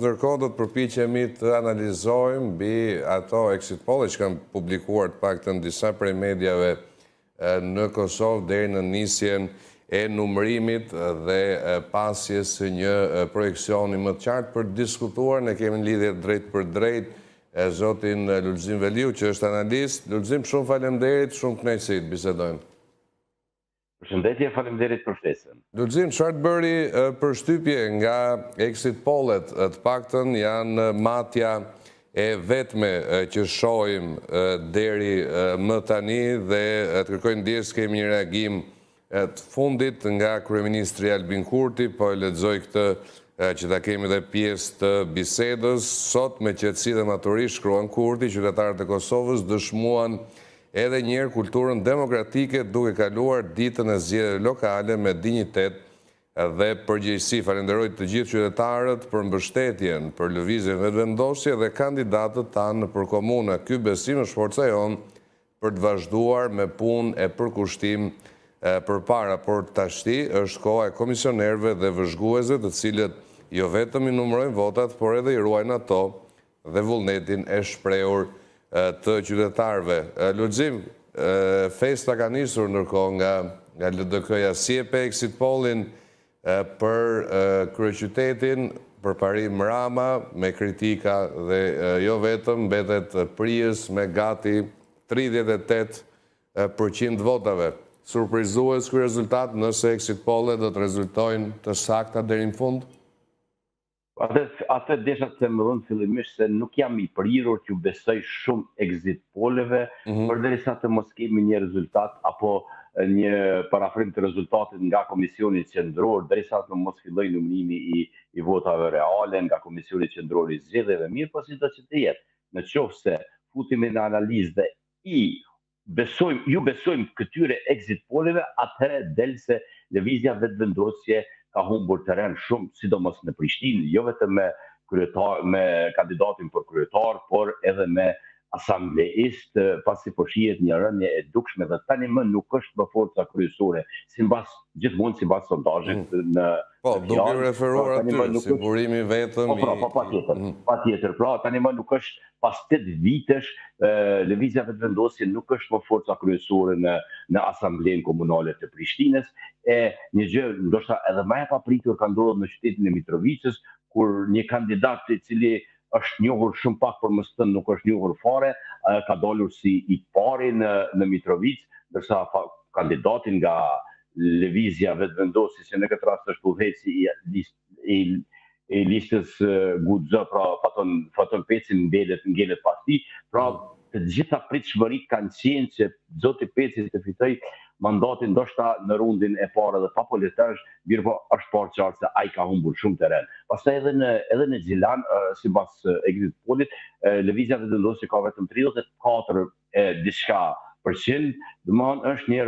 Ndërkohë do të përpiqemi të analizojmë mbi ato exit poll që kanë publikuar të paktën disa prej mediave në Kosovë deri në nisjen e numërimit dhe pasjes së një projeksioni më të qartë për të diskutuar. Ne kemi në lidhje drejt për drejt zotin Lulzim Veliu, që është analist. Lulzim, shumë faleminderit, shumë kënaqësi të bisedojmë. Përshëndetje, faleminderit për ftesën. Lulzim, çfarë të bëri përshtypje nga exit pollet, të paktën janë matja e vetme që shohim deri më tani dhe të kërkoj ndjes kemi një reagim të fundit nga kryeministri Albin Kurti, po e lexoj këtë që ta kemi dhe pjesë të bisedës. Sot me qetësi dhe maturi, shkruan Kurti, qytetarët e Kosovës dëshmuan edhe njëherë kulturën demokratike duke kaluar ditën e zgjedhjeve lokale me dinjitet dhe përgjegjësi. Falenderoj të gjithë qytetarët për mbështetjen, për lëvizjen vetëvendosje dhe kandidatët tanë për komunë. Ky besim është forca jonë për të vazhduar me punë e përkushtim përpara, por tashti është koha e komisionerëve dhe vëzhguesve, të cilët jo vetëm i numërojnë votat, por edhe i ruajnë ato dhe vullnetin e shprehur të qytetarëve. Lulzim, festa ka nisur ndërkohë nga LDK-ja. Si e pe exit pollin për kryeqytetin, për parim Rama, me kritika dhe jo vetëm, mbetet Priës me gati 38% votave. Surprizues ky rezultat nëse exit pollet do të rezultojnë të sakta deri në fund? Atë desha të më dhënë fillimisht se nuk jam i prirur që besoj shumë exit polleve, përderisa të mos kemi një rezultat apo një parafrim të rezultatit nga Komisioni Qendror, derisa të mos filloj numërimi i votave reale nga Komisioni Qendror i zgjedhjeve. Mirë, po sido që të jetë, në qoftë se futemi në analizë dhe ju besojmë këtyre exit polleve, atëherë del se lëvizja vetëvendosje ka humbur terren shumë, sidomos në Prishtinë, jo vetëm me kandidatin për kryetar, por edhe me asambleist, pasi po shihet një rënje e dukshme dhe tani më nuk është më forca kryesore, gjithmonë sipas sondazhit në Po, duke referuar aty, si burimi vetëm patjetër. Pra, tani më nuk është pas 8 vitesh, lëvizja vetëvendosje nuk është më forca kryesore në asamblenë komunale të Prishtinës, e një gjë ndoshta edhe më e papritur ka ndodhur në qytetin e Mitrovicës, kur një kandidat i cili është njohur shumë pak, por mos thënë nuk është njohur fare, ka dalur si i pari në Mitrovicë, ndërsa kandidatin nga lëvizja vetëvendosje, që në këtë rast është udhëheci i listës Guxo, pra Faton Peci ngelet pas tij, pra të gjitha pritshmërit kanë qenë që zoti Peci të fitoj mandatin ndoshta në rundin e parë dhe pa politazh, mirë po është parë qartë se ai ka humbur shumë terren. Pastaj edhe në Gjilan, sipas exit pollit, lëvizja vetëvendosje ka vetëm 34 diçka %, domethënë është një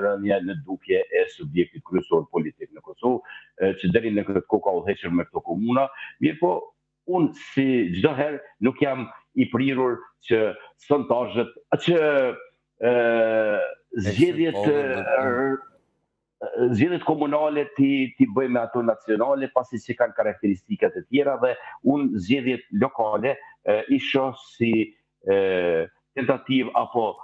rënje në dukje e subjektit kryesor politik në Kosovë, që deri në këtë kohë ka udhëhequr me këto komuna. Mirë po, unë si çdo herë nuk jam i prirur që sondazhet, që zgjedhjet komunale ti bëjmë ato nacionale, pasi që kanë karakteristikat e tjera, dhe unë zgjedhjet lokale i shoh si tentativë apo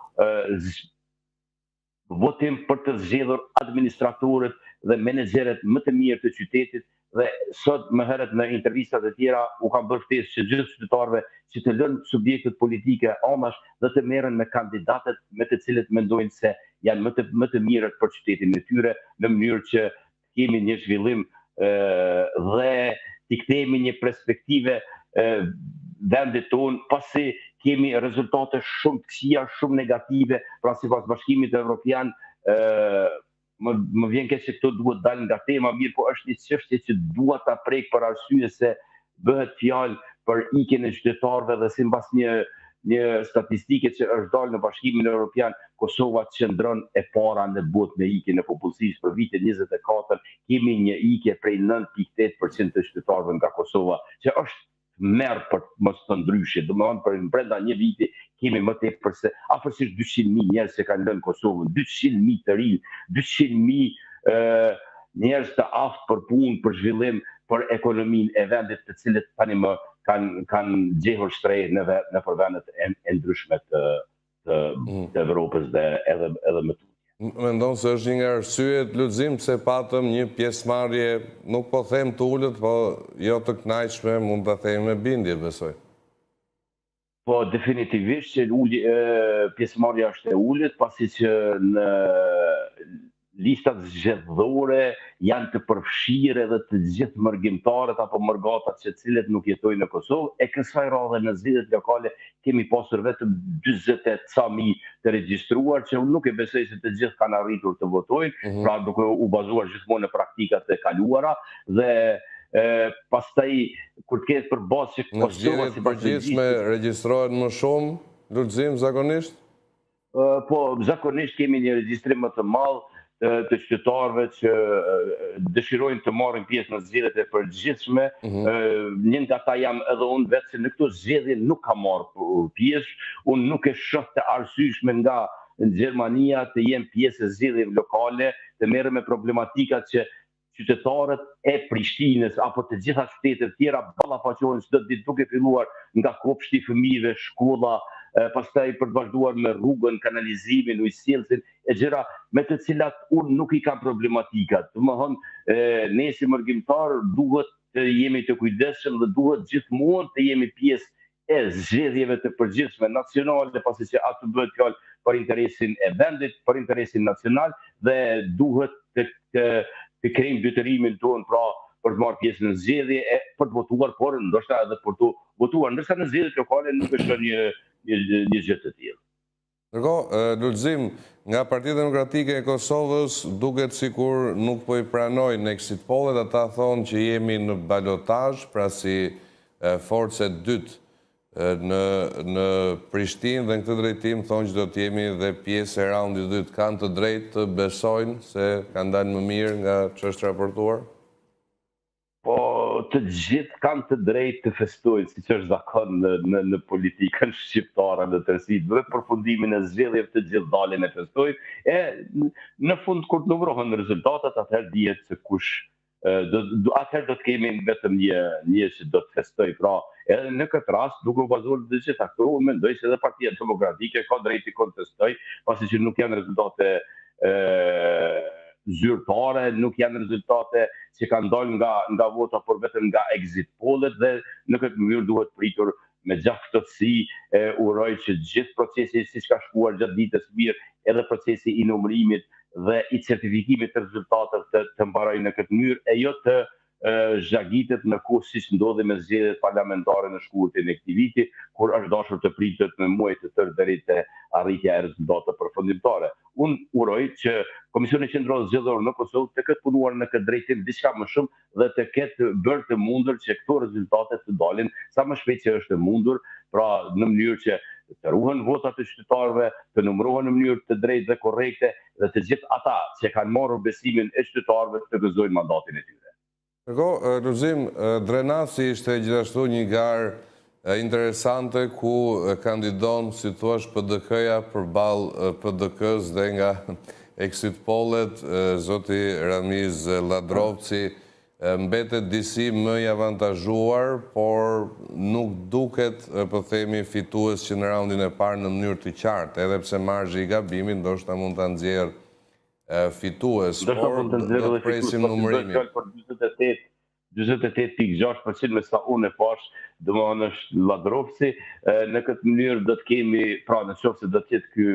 votim për të zgjedhur administratorët dhe menaxherët më të mirë të qytetit. Dhe sot më herët në intervistat e tjera u kam bërë ftesë që gjithë qytetarëve që të lënë subjektet politike anash dhe të merren me kandidatët me të cilët mendojnë se janë më të mirët për qytetin e tyre, në mënyrë që kemi një zhvillim dhe t'i kthejmë një perspektive vendit tonë, pasi kemi rezultate shumë të këqija, shumë negative, pra sipas Bashkimit Evropian, më vjen keq se këto duhet dalë nga tema, mirë po është një çështje që dua ta prek për arsye se bëhet fjalë për ikjen e qytetarëve dhe sipas një statistike që është dalë në Bashkimin Evropian, Kosova qëndron e para në botë me ikjen e popullsisë. Për vitin 24 kemi një ikje prej 9.8% të qytetarëve nga Kosova, që është merr për mos të ndryshe, domethënë për brenda një viti kemi më tepër se afërsisht 200.000 njerëz që kanë lënë Kosovën, 200.000 të rinj, 200.000 njerëz të aftë për punë, për zhvillim, për ekonominë e vendit, të cilët tani më kanë gjehur shtrejë në për vendet e ndryshme të Evropës dhe edhe më tutje. Mendon se është një nga arsyet, Lulzim, se patëm një pjesëmarrje, nuk po them të ullët, po jo të kënaqshme, mund të them me bindje, besoj. Po, definitivisht që pjesëmarrja është e ulët, pasi që në listat zgjedhore janë të përfshirë edhe të gjithë mërgjimtarët apo mërgatat që cilët nuk jetojnë në Kosovë, e kësaj radhe në zgjedhjet lokale kemi pasur vetëm 40.000 të regjistruar, që unë nuk e besoj se të gjithë kanë arritur të votojnë, pra duke u bazuar gjithmonë në praktikat e kaluara, dhe pastaj kur të ketë për bazë që Në zgjedhjet përgjithshme regjistrohet më shumë, Lulzim, zakonisht? Po, zakonisht kemi një regjistrim më të madh të qytetarëve që dëshirojnë të marrin pjesë në zgjedhjet e përgjithshme. Një nga ata jam edhe unë vetë, se në këto zgjedhje nuk kam marrë pjesë. Unë nuk e shoh të arsyeshme nga në Gjermania të jem pjesë e zgjedhjeve lokale, të merrem me problematikat që qytetarët e Prishtinës apo të gjitha qytetet tjera ballafaqohen çdo ditë, duke filluar nga kopshti i fëmijëve, shkolla, pastaj për të vazhduar me rrugën, kanalizimin, ujësjellsin e gjëra me të cilat unë nuk i kam problematikat. Domethënë, ne si mërgjimtar duhet të jemi të kujdesshëm dhe duhet gjithmonë të jemi pjesë e zgjedhjeve të përgjithshme nacionale, pasi që aty bëhet fjalë për interesin e vendit, për interesin nacional, dhe duhet të krijojmë detyrimin tonë, pra për të marrë pjesë në zgjedhje e për të votuar, por ndoshta edhe për të votuar, ndërsa në zgjedhjet lokale nuk është një gjë të tillë. Ndërkohë, Lulzim, nga Partia Demokratike e Kosovës duket sikur nuk po i pranojnë exit pollet, ata thonë që jemi në balotazh, pra si forcë dytë në Prishtinë, dhe në këtë drejtim thonë që do të jemi dhe pjesë e raundit dytë. Kanë të drejtë të besojnë se kanë dalë më mirë nga ç'është raportuar? Po, të gjithë kanë të drejtë të festojnë, siç është zakon në politikën shqiptare në tërësi, dhe përfundimin e zgjedhjeve të gjithë dalin e festojnë, e në fund kur të numërohen rezultatet, atëherë dihet se kush atëherë do të kemi vetëm një që do të festoj. Pra, edhe në këtë rast, duke u bazuar në të gjitha këto, unë mendoj se edhe Partia Demokratike ka drejtë të kontestoj, pasi që nuk janë rezultate zyrtare, nuk janë rezultate që kanë dalë nga vota, por vetëm nga exit pollet, dhe në këtë mënyrë duhet pritur me gjaftësi. Uroj që gjithë procesi siç ka shkuar gjatë ditës mirë, edhe procesi i numërimit dhe i certifikimit të rezultateve të mbarojë në këtë mënyrë, e jo të zhagitet në kohë siç ndodhi me zgjedhjet parlamentare në shkurtin e këtij viti, kur është dashur të pritet me muaj të tërë deri te arritja e rezultateve përfundimtare. Unë uroj që Komisioni Qendror Zgjedhor në Kosovë të ketë punuar në këtë drejtim diçka më shumë dhe të ketë bërë të mundur që këto rezultate të dalin sa më shpejt që është e mundur, pra në mënyrë që të ruhen votat e qytetarëve, të numërohen në mënyrë të drejtë dhe korrekte, dhe të gjithë ata që kanë marrë besimin e qytetarëve të gëzojnë mandatin e tyre. Lulzim, Drenasi ishte gjithashtu një garë interesante ku kandidon, si thua, PDK-ja përballë PDK-s, dhe nga exit pollet zoti Ramiz Ladrovci mbetet disi më i avantazhuar, por nuk duket, po themi, fitues që në raundin e parë në mënyrë të qartë, edhe pse marzhi i gabimit ndoshta mund ta nxjerrë fitues, por do të presim numërimin. 48.6% me sa unë e pash, domethënë është Ladrovci. Në këtë mënyrë do të kemi, pra nëse do të jetë ky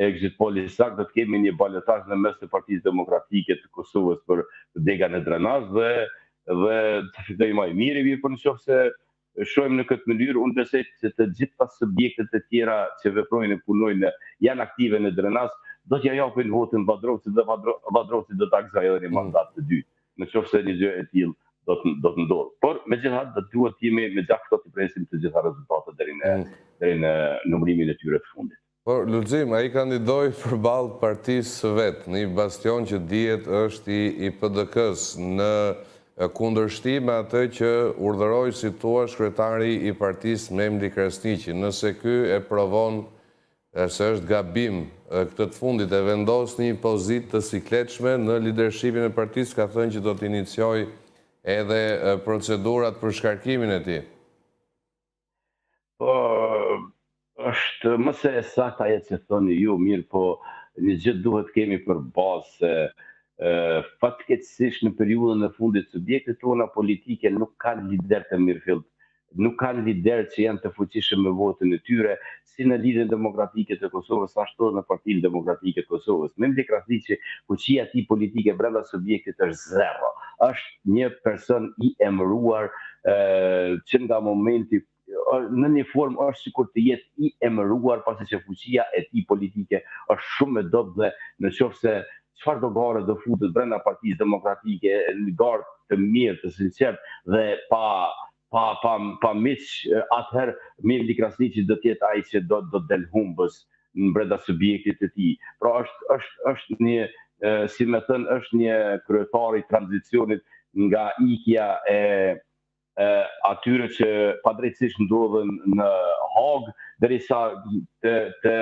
exit poll i saktë, do të kemi një balotazh në mes të Partisë Demokratike të Kosovës për degën e Drenaz, dhe të fitojë më i miri, por nëse shohim në këtë mënyrë, unë besoj se të gjitha subjektet e tjera që veprojnë e punojnë janë aktive në Drenaz, do t'ja japin votën Ladrovcit, dhe Ladrovci do ta gëzojë edhe një mandat të dytë. Nëse një gjë e tillë do të ndodhë. Por megjithatë do duhet të jemi me gjatë të presim të gjitha rezultatet deri në numërimin e tyre të fundit. Por Lulzim, ai kandidoi përballë partisë së vet, në një bastion që dihet është i PDK-s, në kundërshtim me atë që urdhëroi, si thua, kryetari i partisë Memli Krasniqi. Nëse ky e provon se është gabim këtë të fundit, e vendos një pozitë të sikletshme në lidershipin e partisë, ka thënë që do të iniciojë edhe procedurat për shkarkimin e tij? Po, është më se saktë ajo që thoni ju, mirë, po një gjë duhet kemi për bazë se fatkeqësisht në periudhën e fundit subjektet tona politike nuk kanë lider të mirëfillt, nuk kanë lider që janë të fuqishëm me votën e tyre, si në Lidhjen Demokratike të Kosovës, ashtu edhe në Partinë Demokratike të Kosovës. Me ndje krahasi që fuqia e tij politike brenda subjektit është zero. Është një person i emëruar që nga momenti në një formë është sikur të jetë i emëruar, pasi që fuqia e tij politike është shumë e dobët dhe në qoftë se çfarë do gare do futet brenda Partisë Demokratike, në garë të mirë, të sinqert dhe pa miq, atëherë Mevli Krasniqi do të jetë ai që do del humbës në brenda subjektit të tij. Pra është një, si më thënë, është një kryetar i tranzicionit nga ikja e atyre që padrejtësisht ndodhen në Hagë, derisa të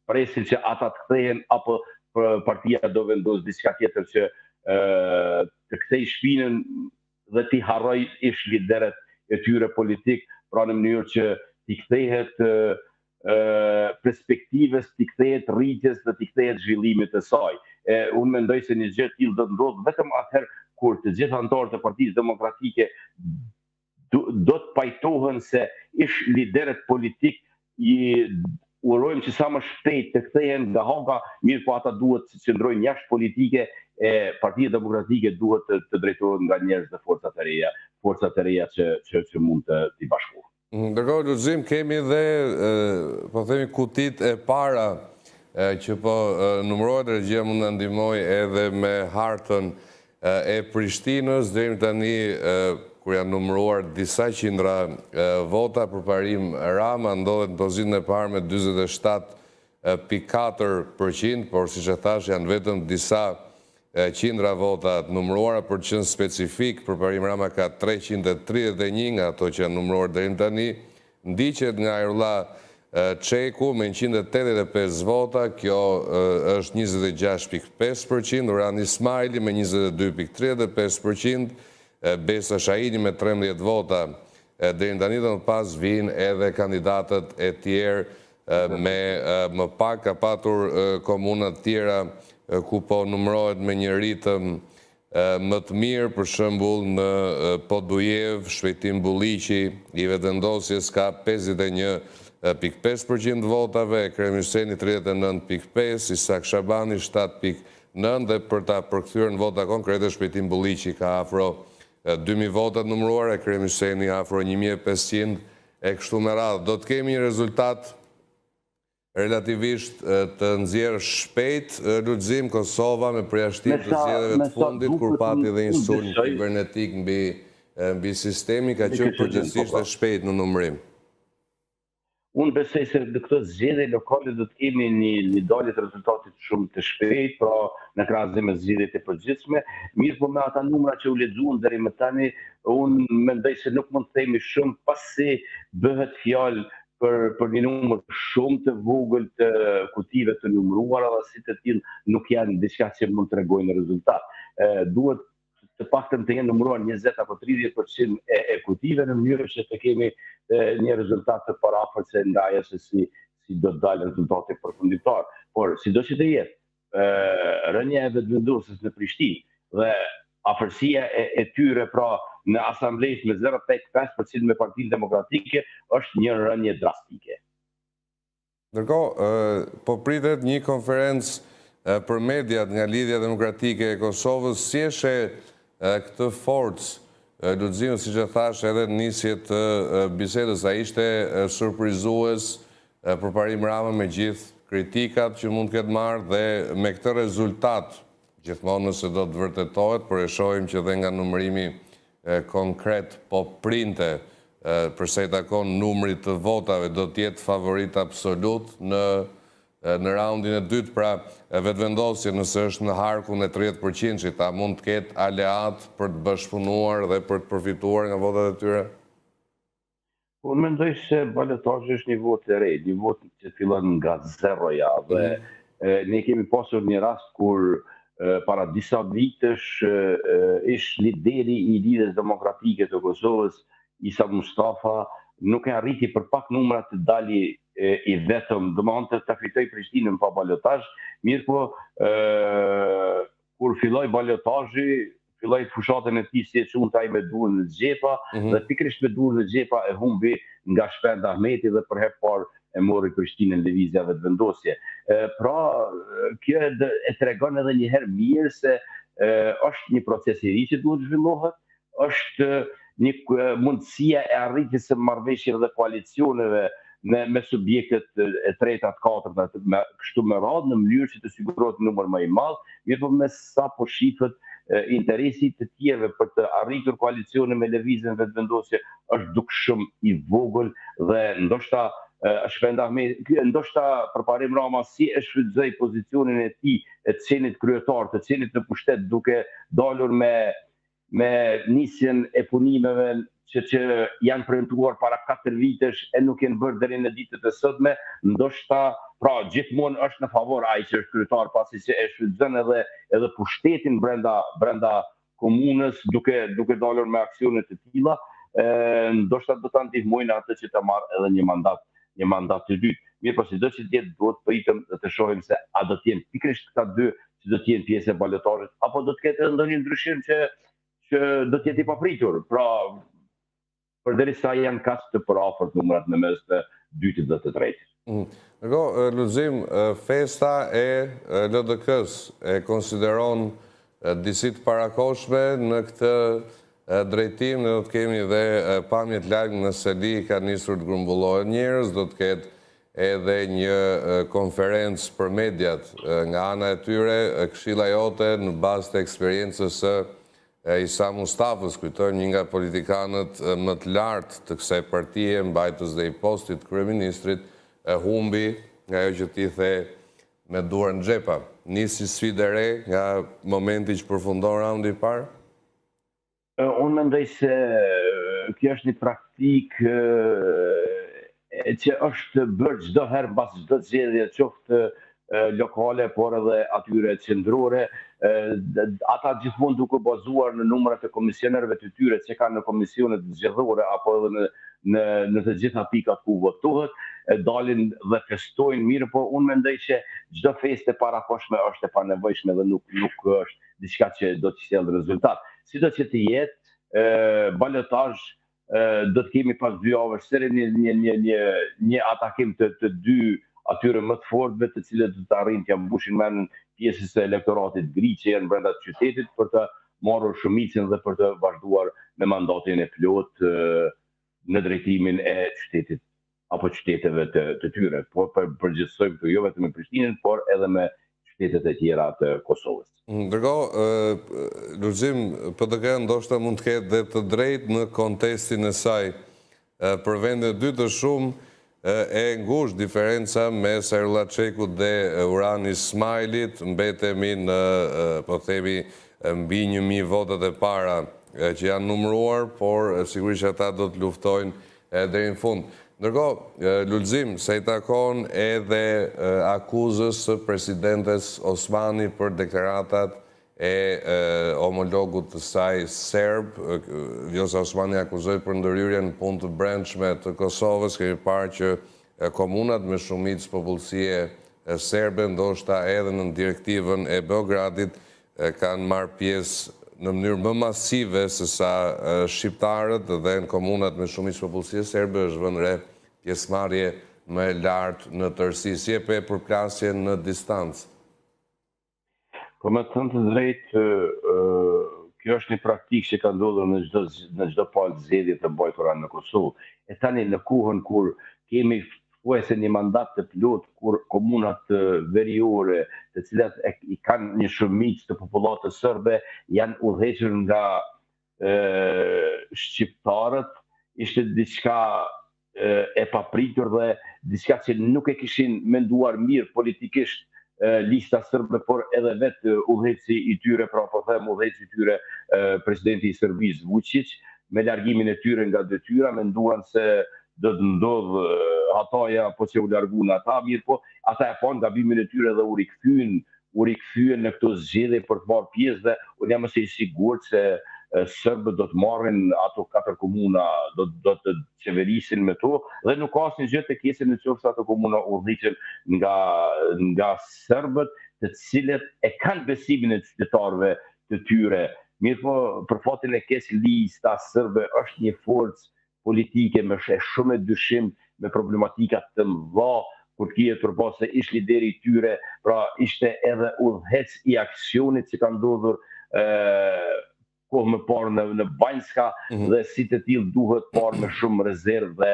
presin që ata të kthehen, apo partia do vendos diçka tjetër që të kthej shpinën dhe t'i harroj ish lideret e tyre politik, pra në mënyrë që t'i kthehet perspektivës, t'i kthehet rritjes dhe t'i kthehet zhvillimit të saj. Unë mendoj se një gjë e tillë do të ndodhë vetëm atëherë kur të gjithë anëtarët e Partisë Demokratike do të pajtohen se ish lideret politik urojmë që sa më shpejt të kthehen nga Haga, mirë po ata duhet të qëndrojnë jashtë politike, e Partia Demokratike duhet të drejtohet nga njerëz dhe forcat e reja që mund t'i bashkohen. Ndërkohë, Lulzim, kemi dhe, po themi, kutit e para që po numërohet, regjia mund të ndihmoj edhe me hartën e Prishtinës, deri tani kur janë numëruar disa qindra vota për parim Rama, ndodhet në pozitën e parë me 47.4%, por siç e thash janë vetëm disa qindra vota të numëruara. Për të qenë specifik, për parim Rama ka 331 nga ato që janë numëruar deri tani, ndiqet nga Ajrullah Çeku me 185 vota, kjo është 26.5%, Orhan Ismaili me 22.35%, Besa Shahini me 13 vota deri tani, dhe më pas vinë edhe kandidatët e tjerë me më pak. Ka patur komunat tjera ku po numërohet me një ritëm më të mirë, për shembull në Podujev, Shpejtim Bulliqi i vetëvendosjes ka 51.5% votave, Krem Hyseni 39.5%, Isak Shabani 7.9%, dhe për ta përkthyer në vota konkrete, Shpejtim Bulliqi ka afro 2.000 votat numëruar, Krem Hyseni afro 1.500 e kështu me radhë. Do të kemi një rezultat relativisht të nxjerrë shpejt, Lulzim, Kosova me përjashtim të zgjedhjeve të fundit, kur pati dhe një sulm kibernetik mbi sistemi, ka qenë përgjithsisht e shpejt në numërim. Unë besoj se në këtë zgjedhje lokale do të kemi një dalje të rezultatit shumë të shpejt, pra në krahasim me zgjedhjet e përgjithshme. Mirë, po me ata numra që u lexuan deri më tani, unë mendoj se nuk mund të themi shumë, pasi bëhet fjalë për një numër shumë të vogël të kutive të numëruara, dhe si të tillë nuk janë diçka që mund të tregojnë rezultat. Duhet të paktën të jenë numëruar 20 apo 30% e kutive, në mënyrë që të kemi një rezultat të parafërse nga ajo se si do të dalë rezultati përfunditar. Por sido që të jetë, rënia e vetëvendosjes në Prishtinë dhe afërsia e tyre, pra në asamblejë me 0.5% me Partinë Demokratike, është një rënje drastike. Ndërkohë, po pritet një konferencë për mediat nga Lidhja Demokratike e Kosovës. Si e sheh këtë forcë, Lulzim, siç e thash edhe në nisje të bisedës, a ishte surprizues për parim Rama me gjithë kritikat që mund të ketë marrë, dhe me këtë rezultat, gjithmonë nëse do të vërtetohet, por e shohim që dhe nga numërimi konkret po printe përsa i takon numrit të votave, do të jetë favorit absolut në raundin e dytë, pra vetëvendosje nëse është në harkun e 30%, që ta mund të ketë aleat për të bashkëpunuar dhe për të përfituar nga votat e tyre? Unë mendoj se balotazhi është një votë e re, një votë që fillon nga zeroja, dhe ne kemi pasur një rast kur para disa vitesh ish lideri i Lidhjes Demokratike të Kosovës, Isa Mustafa, nuk e arriti për pak numra të dali i vetëm, domethënë të fitoj Prishtinën pa balotazh, mirë po kur filloi balotazhi, filloi fushatën e tij si e çunta ai me durrën në xhepa, dhe pikërisht me durrën në xhepa e humbi nga Shpend Ahmeti dhe për herë parë e mori Prishtinën lëvizja vetëvendosje. Pra, kjo e tregon edhe një herë mirë se është një proces i ri që duhet zhvillohet, është një mundësia e arritjes së marrëveshjeve dhe koalicioneve me subjektet e treta, të katërta, kështu me radhë, në mënyrë që të sigurohet numër më i madh, mirë po me sa po shifet interesi të tjerëve për të arritur koalicione me lëvizjen vetëvendosje është dukshëm i vogël dhe ndoshta Shpend Ahmeti, ndoshta përparim Rama si e shfrytëzoi pozicionin e tij e të qenit kryetar, të qenit në pushtet duke dalur me nisjen e punimeve që janë premtuar para 4 vitesh e nuk janë bërë deri në ditët e sotme, ndoshta pra gjithmonë është në favor ai që është kryetar, pasi që e shfrytëzon edhe pushtetin brenda komunës duke dalur me aksione të tilla, ndoshta do ta ndihmojnë atë që të marrë edhe një mandat të dytë. Mirë, po sido që tjetë duhet pritëm dhe të shohim se a do t'jenë pikërisht këta dy që do t'jenë pjesë e balotazhit, apo do t'ketë edhe ndonjë ndryshim që do t'jetë i papritur. Pra, përderisa janë kaq të përafërt numrat në mes të dytit dhe të tretit. Lulzim, festa e LDK-s e konsideron disi të parakoshme në këtë drejtim, ne do të kemi dhe pamjet larg në Seli ka nisur të grumbullohen njerëz, do të ketë edhe një konferencë për mediat nga ana e tyre, këshilla jote në bazë të eksperiencës së Isa Mustafës, kujtojmë një nga politikanët më të lartë të kësaj partie, mbajtës dhe i postit kryeministrit, humbi nga ajo që ti the me durën në xhepa. Nisi sfidë e re nga momenti që përfundon raundi i parë? Unë mendoj se kjo është një praktikë që është bërë çdo herë mbas çdo zgjedhje, qoftë lokale, por edhe atyre qendrore, ata gjithmonë duke bazuar në numrat e komisionerëve të tyre që kanë në komisionet zgjedhore apo edhe në të gjitha pikat ku votohet, dalin dhe festojnë mirë, po unë mendoj që çdo festë e parakoshme është e panevojshme dhe nuk është diçka që do të sjellë rezultat. Sido që të jetë balotazh, do të kemi pas 2 javësh seri një atakim të dy atyre më të fortëve, të cilët do të arrijnë t'ia mbushin mendën pjesës së elektoratit gri që janë brenda qytetit për të marrur shumicën dhe për të vazhduar me mandatin e plot në drejtimin e qytetit apo qyteteve të tyre. Po përgjithësojmë këtu jo vetëm me Prishtinën, por edhe me qytetet e tjera të Kosovës. Ndërkohë, Lulzim, PDK ndoshta mund të ketë dhe të drejtë në kontestin e saj. Për vendet dy të shumë e ngushtë diferenca mes Erlla Çekut dhe Urani Ismailit, mbetemi në, po themi, mbi 1000 votat e para që janë numëruar, por sigurisht që ata do të luftojnë deri në fund. Ndërkohë, Lulzim, se i takon edhe akuzës së presidentes Osmani për deklaratat e homologut të saj serb. Vjosa Osmani akuzoi për ndërhyrjen në punë të brendshme të Kosovës. Kemi parë që komunat me shumicë popullsie serbe, ndoshta edhe në direktivën e Beogradit, kanë marrë pjesë në mënyrë më masive se sa shqiptarët, dhe në komunat me shumicë popullsie serbe është vënë re pjesëmarrje më e lartë në tërësi. Si e pe përplasje në distancë? Po me thënë të drejtë, kjo është një praktikë që ka ndodhur në çdo palë zgjedhje të mbajtura në Kosovë. E tani në kohën kur kemi thuajse një mandat të plot, kur komunat veriore, të cilat i kanë një shumicë të popullatës serbe, janë udhëhequr nga shqiptarët, ishte diçka e papritur dhe diçka që nuk e kishin menduar mirë politikisht lista serbe, por edhe vetë udhëheqësi i tyre, pra po them udhëheqësi i tyre presidenti i Serbisë Vučić, me largimin e tyre nga detyra, menduan se do të ndodhë hataja, po që u largun ata, mirë po, ata e panë gabimin e tyre dhe u u rikthyen në këto zgjedhje për të marrë pjesë dhe unë jam i sigurt se serbët do të marrin ato 4 komuna, do të qeverisin me to dhe nuk ka asnjë gjë të keqe nëse ato komuna udhëhiqen nga serbët, të cilët e kanë besimin e qytetarëve të tyre. Mirë po, për fatin e keq, lista serbe është një forcë politike me shumë e dyshim, me problematika të mëdha, kur kje tërpo se ish lideri i tyre, pra ishte edhe udhëhec i aksionit që ka ndodhur kohë më parë në Banjska dhe si të tillë duhet parë me shumë rezervë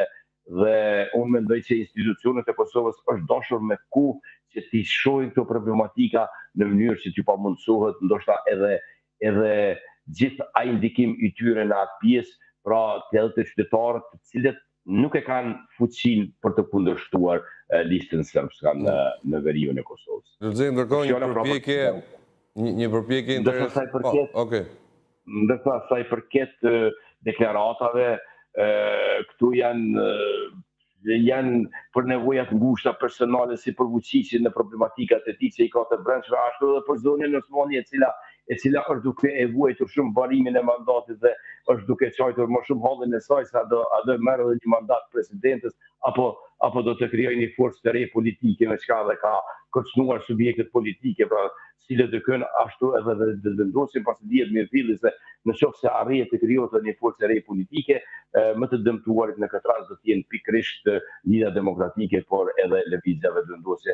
dhe unë mendoj që institucionet e Kosovës është dashur me kohë që t'i shohin këto problematika në mënyrë që t'ju pamundsohet ndoshta edhe gjithë ai ndikim i tyre në atë pjesë, pra të edhe të qytetarët të cilët nuk e kanë fuqinë për të kundërshtuar listën sërbska në veriun e Kosovës. Lulzim, ndërkohë një përpjekje interesante. Ndërsa sa i përket deklaratave, këtu janë për nevojat ngushta personale si për fuqisin në problematikat e tij që i ka të brendshme, ashtu edhe për zonën Osmani e cila është duke e vuajtur shumë varimin e mandatit dhe është duke çajtur më shumë hallin e saj sa do merr edhe një mandat presidentës apo do të krijojë një forcë të re politike me çka dhe ka kërcënuar subjektet politike, pra cilët të kënë ashtu edhe dhe vendosin pasi dihet mirë filli se nëse arrihet të krijohet një forcë re politike, më të dëmtuarit në këtë rast do të jenë pikërisht Lidhja Demokratike, por edhe lëvizjeve vendosje,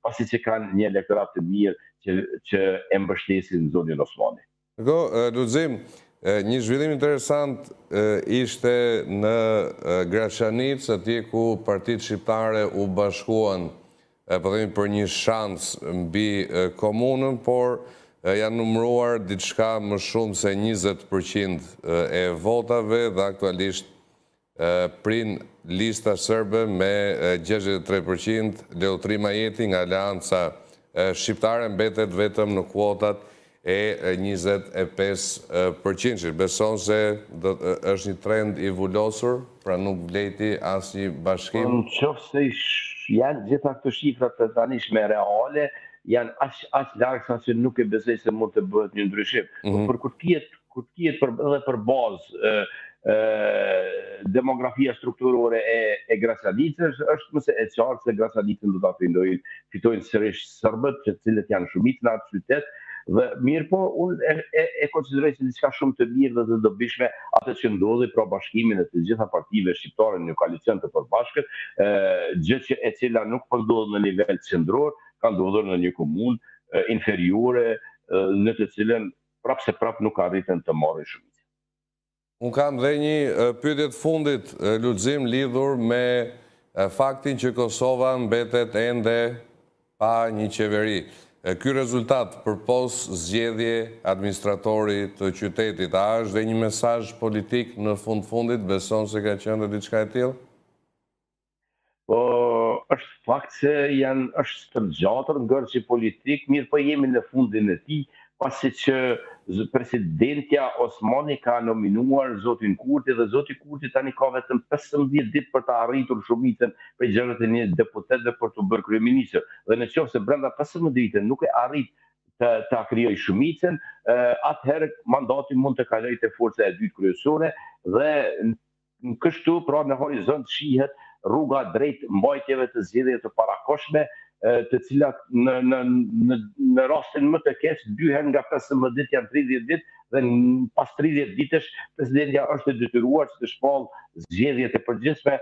pasi që kanë një elektorat të mirë që e mbështesin zonën Osmani. Lulzim, një zhvillim interesant ishte në Graçanic, atje ku partitë shqiptare u bashkuan për një shans mbi komunën, por janë numëruar diçka më shumë se 20% e votave dhe aktualisht prin lista serbe me 63%, Leutri Majeti nga Aleanca Shqiptare mbetet vetëm në kuotat e 25%. Beson se është një trend i vullosur, pra nuk vleti asnjë bashkim? Në qoftë se janë gjitha këto shifrat të tanishme reale, janë aq larg sa që nuk e besoj se mund të bëhet një ndryshim. Por kur tjetë edhe për bazë demografia strukturore e Graçanicës, është mëse e qartë se Graçanicën do ta fitojnë sërish serbët, që cilët janë shumicë në atë qytet. Dhe mirë po, unë e konsideroj si diçka shumë të mirë dhe të dobishme atë që ndodhi pra bashkimin e të gjitha partive shqiptare në një koalicion të përbashkët, gjë që e cila nuk po ndodh në nivel qendror, ka ndodhur në një komunë inferiore në të cilën prapë nuk arritën të marrin shumicë. Unë kam dhe një pyetje të fundit, Lulzim, lidhur me faktin që Kosova mbetet ende pa një qeveri. Ky rezultat përpos zgjedhje administratori të qytetit, a është dhe një mesazh politik në fundit, beson se ka qenë diçka e tillë? Po, është fakt se është stërgjatër ngërçi politik, mirë po jemi në fundin e tij, pasi që presidentja Osmani ka nominuar zotin Kurti dhe zoti Kurti tani ka vetëm 15 ditë për të arritur shumicën për 61 deputetëve për të bërë kryeministër. Dhe nëse brenda 15 ditëve nuk e arrit të krijojë shumicën, atëherë mandati mund të kalojë te forca e dytë kryesore dhe kështu pra në horizont shihet rruga drejt mbajtjeve të zgjedhjeve të parakohshme, të cilat në rastin më të keq byhen nga 15 ditë janë 30 ditë dhe pas 30 ditësh presidentja është e detyruar që të shpallë zgjedhjet e përgjithshme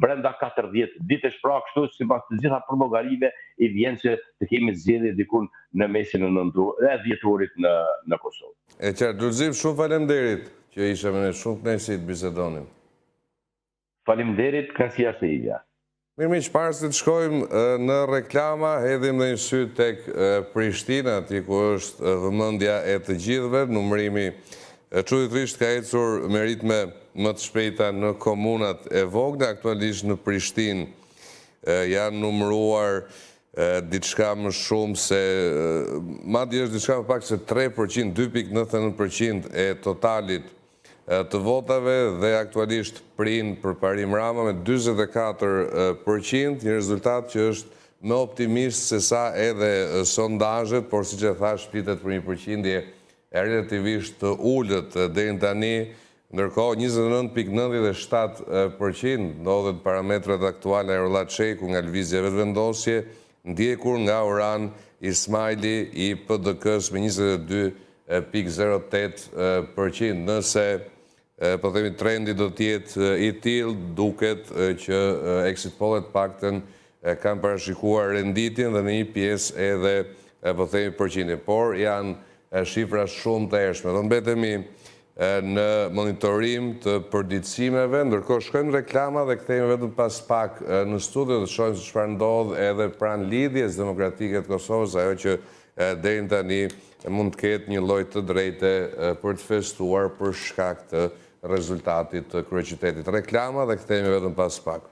brenda 40 ditësh, pra kështu sipas të gjitha prognostikive i vjen që të kemi zgjedhje diku në mesin e dhjetorit në Kosovë. E qartë, Lulzim, shumë faleminderit që ishe me ne, shumë kënaqësi të bisedonim. Faleminderit, kënaqësia është e ija. Mirë, miq, para se të shkojmë në reklama, hedhim dhe një sy tek Prishtina, aty ku është vëmendja e të gjithëve. Numërimi çuditërisht ka ecur me ritme më të shpejta në komunat e vogla, aktualisht në Prishtinë janë numëruar diçka më shumë se, madje është diçka më pak se 3%, 2.99% e totalit të votave dhe aktualisht prin përparim Rama me 44%, një rezultat që është më optimist se sa edhe sondazhet, por siç e thash, flitet për një përqindje relativisht të ulët deri tani, ndërkohë 29,97% ndodhet parametrat aktuale e Erollat Sheku nga lëvizja e vetëvendosje, ndjekur nga Orhan Ismaili i PDK-s me 22,08%. Nëse po themi trendi do të jetë i tillë, duket që exit pollet paktën kanë parashikuar renditjen dhe në një pjesë edhe po themi përqindje, por janë shifra shumë të ershme. Do mbetemi në monitorim të përditësimeve, ndërkohë shkojmë reklama dhe kthehemi vetëm pas pak në studio të shohim se çfarë ndodh edhe pranë lidhjes demokratike të Kosovës, ajo që deri tani mund të ketë një lloj të drejtë për të festuar për shkak të rezultatit të kryeqytetit. Reklama dhe kthehemi vetëm pas pak.